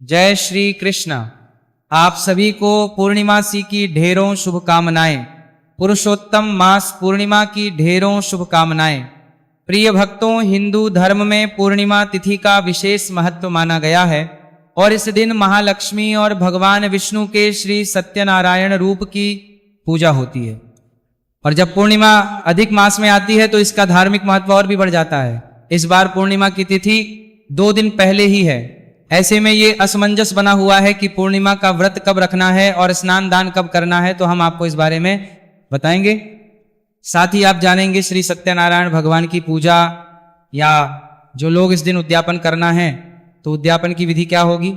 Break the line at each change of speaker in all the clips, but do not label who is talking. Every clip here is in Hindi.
जय श्री कृष्ण। आप सभी को पूर्णिमासी की ढेरों शुभकामनाएं। पुरुषोत्तम मास पूर्णिमा की ढेरों शुभकामनाएं। प्रिय भक्तों, हिंदू धर्म में पूर्णिमा तिथि का विशेष महत्व माना गया है और इस दिन महालक्ष्मी और भगवान विष्णु के श्री सत्यनारायण रूप की पूजा होती है। और जब पूर्णिमा अधिक मास में आती है तो इसका धार्मिक महत्व और भी बढ़ जाता है। इस बार पूर्णिमा की तिथि 2 दिन पहले ही है। ऐसे में ये असमंजस बना हुआ है कि पूर्णिमा का व्रत कब रखना है और स्नान दान कब करना है, तो हम आपको इस बारे में बताएंगे। साथ ही आप जानेंगे श्री सत्यनारायण भगवान की पूजा या जो लोग इस दिन उद्यापन करना है तो उद्यापन की विधि क्या होगी।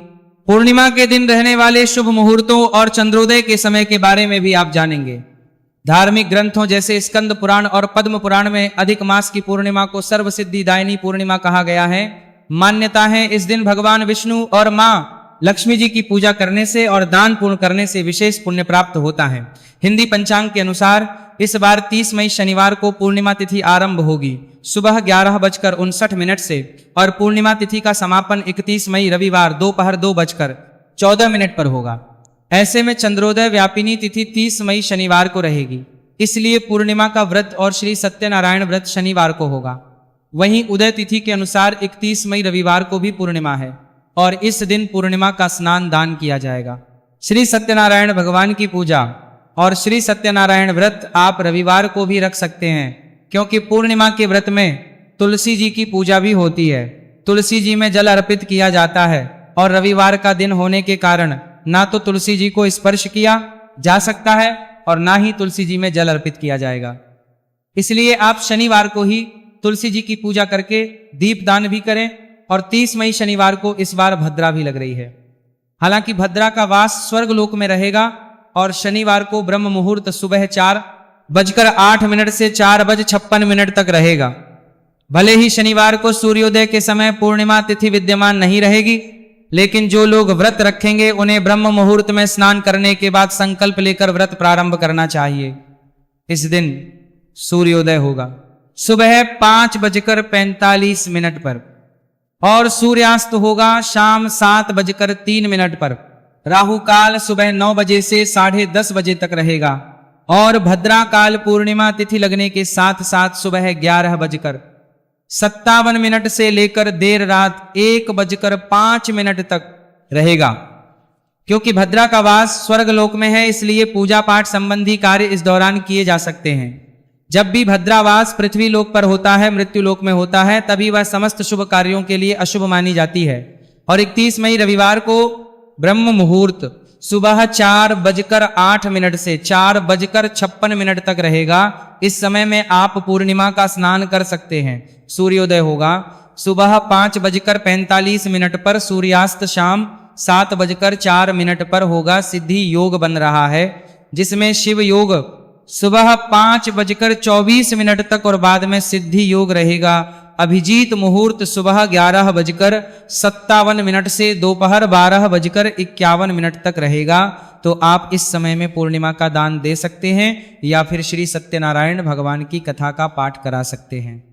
पूर्णिमा के दिन रहने वाले शुभ मुहूर्तों और चंद्रोदय के समय के बारे में भी आप जानेंगे। धार्मिक ग्रंथों जैसे स्कंद पुराण और पद्म पुराण में अधिक मास की पूर्णिमा को सर्वसिद्धिदायिनी पूर्णिमा कहा गया है। मान्यता है इस दिन भगवान विष्णु और मां लक्ष्मी जी की पूजा करने से और दान पूर्ण करने से विशेष पुण्य प्राप्त होता है। हिंदी पंचांग के अनुसार इस बार 30 मई शनिवार को पूर्णिमा तिथि आरंभ होगी सुबह 11:59 से और पूर्णिमा तिथि का समापन 31 मई रविवार दोपहर 2:14 पर होगा। ऐसे में चंद्रोदय व्यापिनी तिथि 30 मई शनिवार को रहेगी, इसलिए पूर्णिमा का व्रत और श्री सत्यनारायण व्रत शनिवार को होगा। वहीं उदय तिथि के अनुसार 31 मई रविवार को भी पूर्णिमा है और इस दिन पूर्णिमा का स्नान दान किया जाएगा। श्री सत्यनारायण भगवान की पूजा और श्री सत्यनारायण व्रत आप रविवार को भी रख सकते हैं, क्योंकि पूर्णिमा के व्रत में तुलसी जी की पूजा भी होती है। तुलसी जी में जल अर्पित किया जाता है और रविवार का दिन होने के कारण ना तो तुलसी जी को स्पर्श किया जा सकता है और ना ही तुलसी जी में जल अर्पित किया जाएगा। इसलिए आप शनिवार को ही तुलसी जी की पूजा करके दीप दान भी करें। और 30 मई शनिवार को इस बार भद्रा भी लग रही है। हालांकि भद्रा का वास स्वर्ग लोक में रहेगा और शनिवार को ब्रह्म मुहूर्त सुबह 4:08 से 4:56 तक रहेगा। भले ही शनिवार को सूर्योदय के समय पूर्णिमा तिथि विद्यमान नहीं रहेगी, लेकिन जो लोग व्रत रखेंगे उन्हें ब्रह्म मुहूर्त में स्नान करने के बाद संकल्प लेकर व्रत प्रारंभ करना चाहिए। इस दिन सूर्योदय होगा सुबह 5:45 पर और सूर्यास्त होगा शाम 7:03 पर। राहु काल सुबह 9 बजे से 10:30 बजे तक रहेगा और भद्रा काल पूर्णिमा तिथि लगने के साथ साथ सुबह 11:57 से लेकर देर रात 1:05 तक रहेगा। क्योंकि भद्रा का वास स्वर्ग लोक में है, इसलिए पूजा पाठ संबंधी कार्य इस दौरान किए जा सकते हैं। जब भी भद्रावास पृथ्वी लोक पर होता है, मृत्यु लोक में होता है, तभी वह समस्त शुभ कार्यों के लिए अशुभ मानी जाती है। और 31 मई रविवार को ब्रह्म मुहूर्त सुबह 4:08 से 4:56 तक रहेगा। इस समय में आप पूर्णिमा का स्नान कर सकते हैं। सूर्योदय होगा सुबह 5:45 पर, सूर्यास्त शाम 7:04 पर होगा। सिद्धि योग बन रहा है जिसमें शिव योग सुबह 5:24 तक और बाद में सिद्धि योग रहेगा। अभिजीत मुहूर्त सुबह 11:57 से दोपहर 12:51 तक रहेगा। तो आप इस समय में पूर्णिमा का दान दे सकते हैं या फिर श्री सत्यनारायण भगवान की कथा का पाठ करा सकते हैं।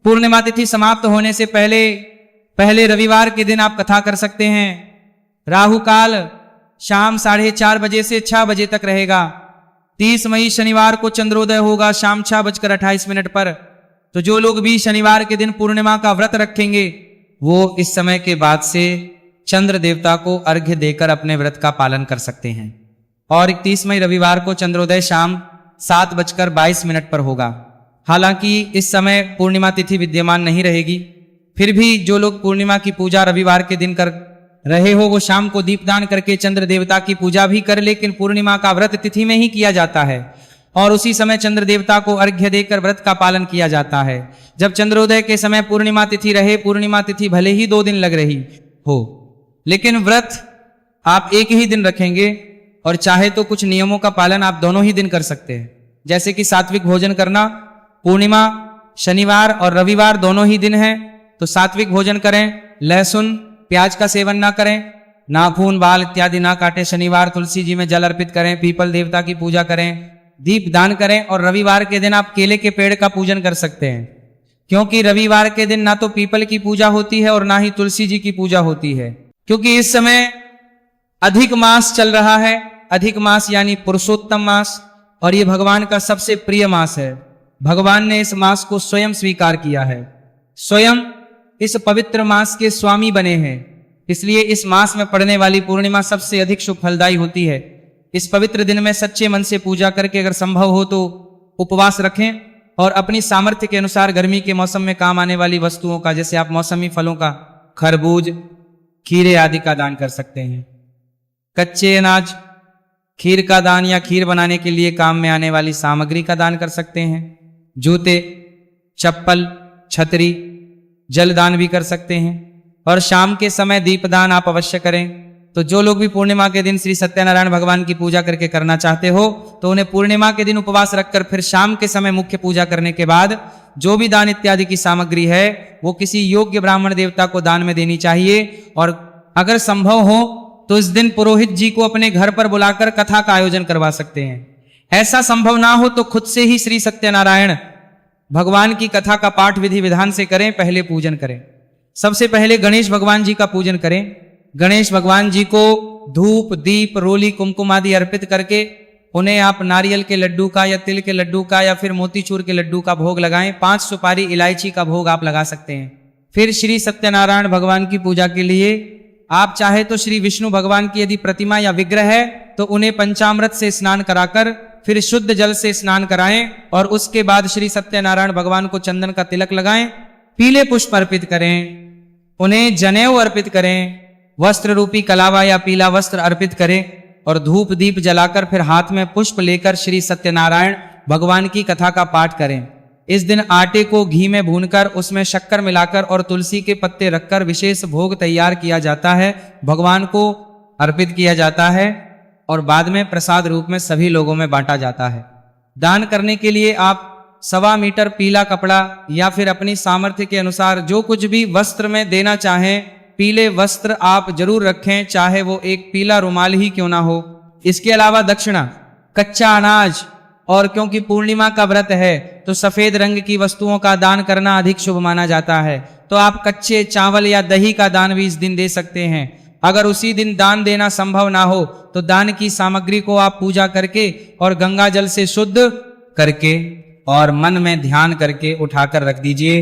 पूर्णिमा तिथि समाप्त होने से पहले रविवार के दिन आप कथा कर सकते हैं। राहु काल शाम 4:30 बजे से 6 बजे तक रहेगा। 30 मई शनिवार को चंद्रोदय होगा शाम 6:28 पर। तो जो लोग भी शनिवार के दिन पूर्णिमा का व्रत रखेंगे वो इस समय के बाद से चंद्र देवता को अर्घ्य देकर अपने व्रत का पालन कर सकते हैं। और 31 मई रविवार को चंद्रोदय शाम 7:22 पर होगा। हालांकि इस समय पूर्णिमा तिथि विद्यमान नहीं रहेगी, फिर भी जो लोग पूर्णिमा की पूजा रविवार के दिन कर रहे हो वो शाम को दीपदान करके चंद्र देवता की पूजा भी कर, लेकिन पूर्णिमा का व्रत तिथि में ही किया जाता है और उसी समय चंद्र देवता को अर्घ्य देकर व्रत का पालन किया जाता है। जब चंद्रोदय के समय पूर्णिमा तिथि रहे, पूर्णिमा तिथि भले ही 2 दिन लग रही हो, लेकिन व्रत आप एक ही दिन रखेंगे और चाहे तो कुछ नियमों का पालन आप दोनों ही दिन कर सकते हैं। जैसे कि सात्विक भोजन करना, पूर्णिमा शनिवार और रविवार दोनों ही दिन है तो सात्विक भोजन करें, लहसुन प्याज का सेवन ना करें, नाखून बाल इत्यादि ना काटें। शनिवार तुलसी जी में जल अर्पित करें, पीपल देवता की पूजा करें, दीप दान करें। और रविवार के दिन आप केले के पेड़ का पूजन कर सकते हैं, क्योंकि रविवार के दिन ना तो पीपल की पूजा होती है और ना ही तुलसी जी की पूजा होती है। क्योंकि इस समय अधिक मास चल रहा है। अधिक मास यानी पुरुषोत्तम मास, और ये भगवान का सबसे प्रिय मास है। भगवान ने इस मास को स्वयं स्वीकार किया है, स्वयं इस पवित्र मास के स्वामी बने हैं। इसलिए इस मास में पड़ने वाली पूर्णिमा सबसे अधिक शुभ फलदायी होती है। इस पवित्र दिन में सच्चे मन से पूजा करके अगर संभव हो तो उपवास रखें और अपनी सामर्थ्य के अनुसार गर्मी के मौसम में काम आने वाली वस्तुओं का, जैसे आप मौसमी फलों का, खरबूज, खीरे आदि का दान कर सकते हैं। कच्चे अनाज, खीर का दान या खीर बनाने के लिए काम में आने वाली सामग्री का दान कर सकते हैं। जूते, चप्पल, छतरी, जल दान भी कर सकते हैं। और शाम के समय दीपदान आप अवश्य करें। तो जो लोग भी पूर्णिमा के दिन श्री सत्यनारायण भगवान की पूजा करके करना चाहते हो तो उन्हें पूर्णिमा के दिन उपवास रखकर फिर शाम के समय मुख्य पूजा करने के बाद जो भी दान इत्यादि की सामग्री है वो किसी योग्य ब्राह्मण देवता को दान में देनी चाहिए। और अगर संभव हो तो इस दिन पुरोहित जी को अपने घर पर बुलाकर कथा का आयोजन करवा सकते हैं। ऐसा संभव ना हो तो खुद से ही श्री सत्यनारायण भगवान की कथा का पाठ विधि विधान से करें, पहले पूजन करें। सबसे पहले गणेश भगवान जी का पूजन करें। गणेश भगवान जी को धूप, दीप, रोली, कुमकुम आदि अर्पित करके उन्हें आप नारियल के लड्डू का या तिल के लड्डू का या फिर मोतीचूर के लड्डू का भोग लगाएं। 5 सुपारी इलायची का भोग आप लगा सकते हैं। फिर श्री सत्यनारायण भगवान की पूजा के लिए आप चाहे तो श्री विष्णु भगवान की यदि प्रतिमा या विग्रह है तो उन्हें पंचामृत से स्नान कराकर फिर शुद्ध जल से स्नान कराएं और उसके बाद श्री सत्यनारायण भगवान को चंदन का तिलक लगाएं, पीले पुष्प अर्पित करें, उन्हें जनेऊ अर्पित करें, वस्त्र रूपी कलावा या पीला वस्त्र अर्पित करें और धूप दीप जलाकर फिर हाथ में पुष्प लेकर श्री सत्यनारायण भगवान की कथा का पाठ करें। इस दिन आटे को घी में भूनकर उसमें शक्कर मिलाकर और तुलसी के पत्ते रखकर विशेष भोग तैयार किया जाता है, भगवान को अर्पित किया जाता है और बाद में प्रसाद रूप में सभी लोगों में बांटा जाता है। दान करने के लिए आप 1.25 मीटर पीला कपड़ा या फिर अपनी सामर्थ्य के अनुसार जो कुछ भी वस्त्र में देना चाहें, पीले वस्त्र आप जरूर रखें, चाहे वो एक पीला रुमाल ही क्यों ना हो। इसके अलावा दक्षिणा, कच्चा अनाज और क्योंकि पूर्णिमा का व्रत है तो सफेद रंग की वस्तुओं का दान करना अधिक शुभ माना जाता है। तो आप कच्चे चावल या दही का दान भी इस दिन दे सकते हैं। अगर उसी दिन दान देना संभव ना हो तो दान की सामग्री को आप पूजा करके और गंगा जल से शुद्ध करके और मन में ध्यान करके उठाकर रख दीजिए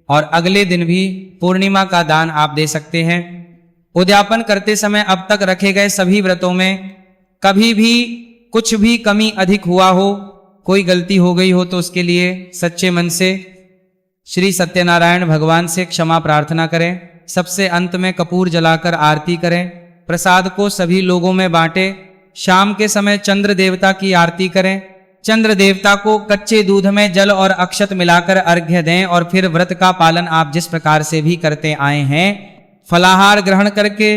और अगले दिन भी पूर्णिमा का दान आप दे सकते हैं। उद्यापन करते समय अब तक रखे गए सभी व्रतों में कभी भी कुछ भी कमी अधिक हुआ हो, कोई गलती हो गई हो तो उसके लिए सच्चे मन से श्री सत्यनारायण भगवान से क्षमा प्रार्थना करें। सबसे अंत में कपूर जलाकर आरती करें। प्रसाद को सभी लोगों में बांटें। शाम के समय चंद्र देवता की आरती करें। चंद्र देवता को कच्चे दूध में जल और अक्षत मिलाकर अर्घ्य दें और फिर व्रत का पालन आप जिस प्रकार से भी करते आए हैं, फलाहार ग्रहण करके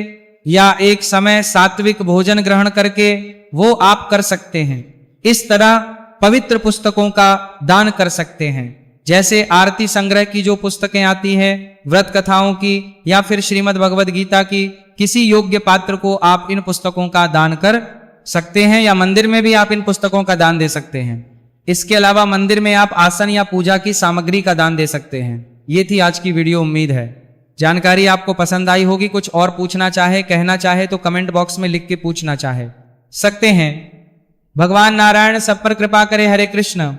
या एक समय सात्विक भोजन ग्रहण करके वो आप कर सकते हैं। इस तरह पवित्र पुस्तकों का दान कर सकते हैं, जैसे आरती संग्रह की जो पुस्तकें आती हैं, व्रत कथाओं की या फिर श्रीमद् भगवद गीता की, किसी योग्य पात्र को आप इन पुस्तकों का दान कर सकते हैं या मंदिर में भी आप इन पुस्तकों का दान दे सकते हैं। इसके अलावा मंदिर में आप आसन या पूजा की सामग्री का दान दे सकते हैं। ये थी आज की वीडियो। उम्मीद है जानकारी आपको पसंद आई होगी। कुछ और पूछना चाहे, कहना चाहे तो कमेंट बॉक्स में लिख के पूछना चाहे सकते हैं। भगवान नारायण सब पर कृपा करे। हरे कृष्ण।